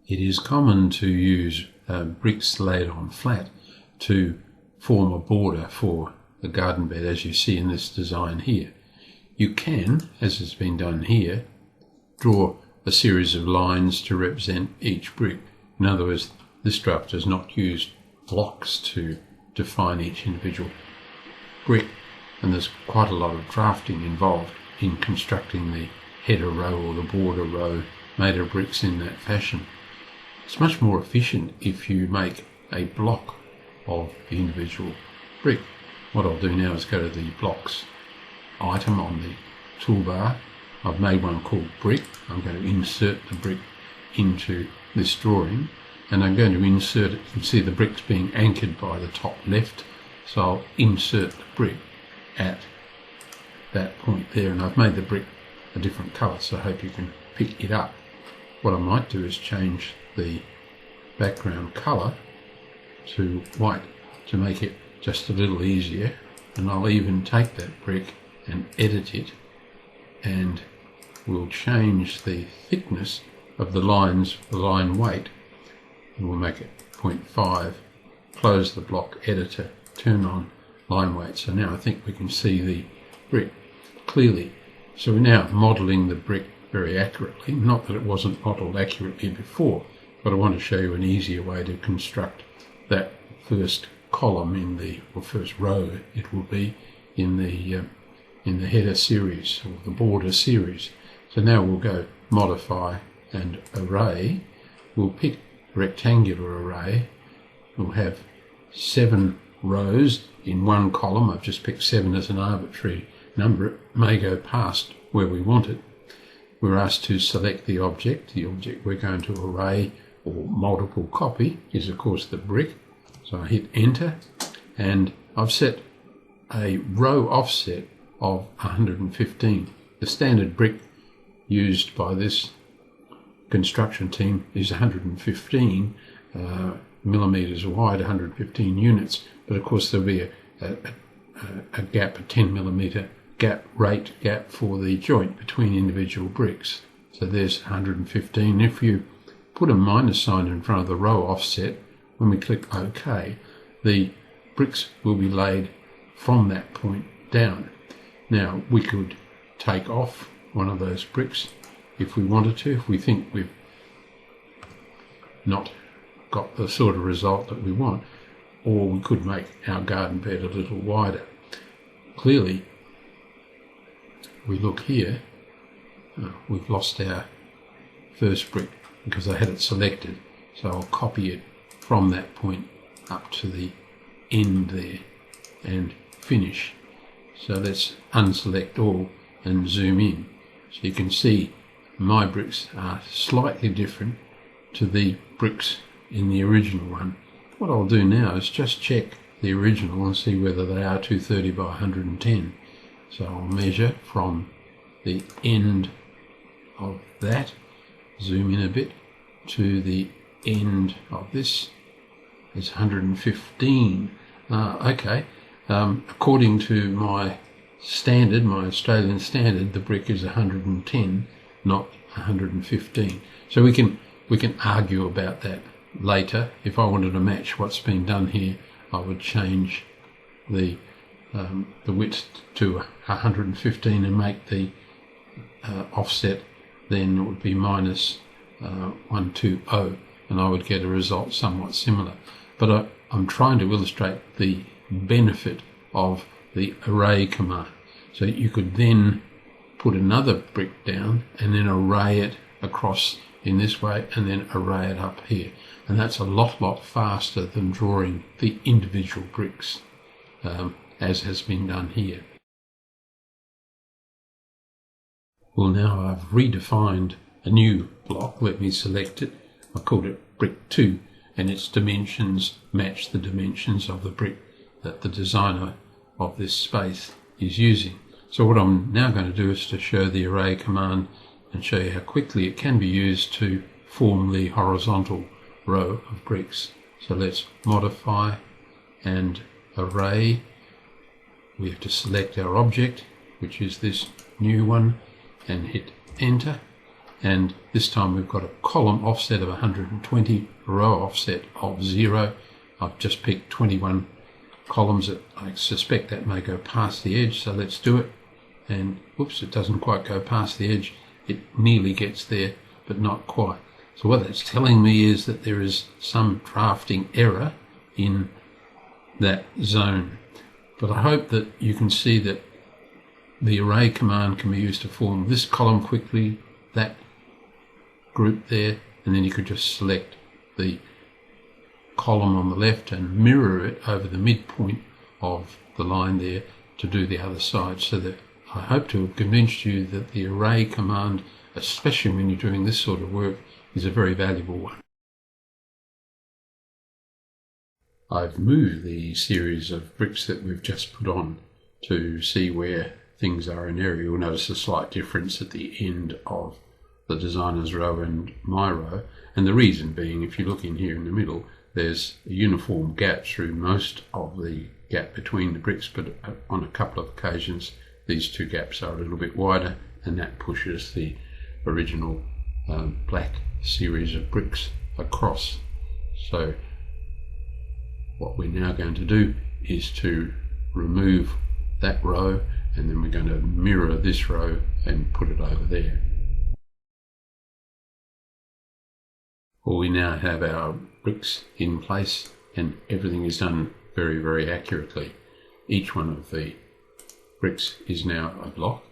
It is common to use bricks laid on flat to form a border for the garden bed, as you see in this design here. You can, as has been done here, draw a series of lines to represent each brick. In other words, this draft does not use blocks to define each individual brick, and there's quite a lot of drafting involved in constructing the header row or the border row made of bricks in that fashion. It's much more efficient if you make a block of the individual brick. What I'll do now is go to the blocks item on the toolbar. I've made one called brick. I'm going to insert the brick into this drawing, and I'm going to insert it. You can see the brick's being anchored by the top left, so I'll insert the brick at that point there, and I've made the brick a different colour, so I hope you can pick it up. What I might do is change the background colour to white to make it just a little easier, and I'll even take that brick and edit it, and we'll change the thickness of the lines, the line weight, and we'll make it 0.5, close the block editor, turn on line weight. So now I think we can see the brick clearly. So we're now modelling the brick very accurately. Not that it wasn't modelled accurately before, but I want to show you an easier way to construct that first column in the, or first row it will be, in the header series or the border series. So now we'll go modify and array. We'll pick rectangular array. We'll have 7 rows in one column. I've just picked 7 as an arbitrary number. It may go past where we want it. We're asked to select the object. The object we're going to array or multiple copy is of course the brick. So I hit enter, and I've set a row offset of 115. The standard brick used by this construction team is 115 millimeters wide, 115 units, but of course there'll be a gap, a 10 millimeter rate gap for the joint between individual bricks. So there's 115. If you put a minus sign in front of the row offset, when we click OK, the bricks will be laid from that point down. Now we could take off one of those bricks if we wanted to, if we think we've not got the sort of result that we want, or we could make our garden bed a little wider. Clearly, we look here, we've lost our first brick because I had it selected, so I'll copy it from that point up to the end there and finish. So let's unselect all and zoom in. So you can see my bricks are slightly different to the bricks in the original one. What I'll do now is just check the original and see whether they are 230 by 110. So I'll measure from the end of that, zoom in a bit, to the end of this is 115. Okay, according to my standard, my Australian standard, the brick is 110, not 115. So we can argue about that later. If I wanted to match what's been done here, I would change the width to 115 and make the offset, then it would be minus 120, and I would get a result somewhat similar. But I'm trying to illustrate the benefit of the array command. So you could then put another brick down and then array it across in this way and then array it up here. And that's a lot faster than drawing the individual bricks, as has been done here. Well, now I've redefined a new block. Let me select it. I called it brick 2, and its dimensions match the dimensions of the brick that the designer of this space is using. So what I'm now going to do is to show the array command and show you how quickly it can be used to form the horizontal row of bricks. So let's modify and array. We have to select our object, which is this new one, and hit enter. and this time we've got a column offset of 120, a row offset of 0. I've just picked 21 columns that I suspect that may go past the edge, so let's do it. And whoops, it doesn't quite go past the edge. It nearly gets there, but not quite. So what that's telling me is that there is some drafting error in that zone. But I hope that you can see that the array command can be used to form this column quickly, that group there, and then you could just select the column on the left and mirror it over the midpoint of the line there to do the other side. So that I hope to have convinced you that the array command, especially when you're doing this sort of work, is a very valuable one. I've moved the series of bricks that we've just put on to see where things are in area. You'll notice a slight difference at the end of the designer's row and my row, and the reason being, if you look in here in the middle, there's a uniform gap through most of the gap between the bricks, but on a couple of occasions these two gaps are a little bit wider, and that pushes the original black series of bricks across. So what we're now going to do is to remove that row, and then we're going to mirror this row and put it over there. Well, we now have our bricks in place and everything is done very, very accurately. Each one of the bricks is now a block,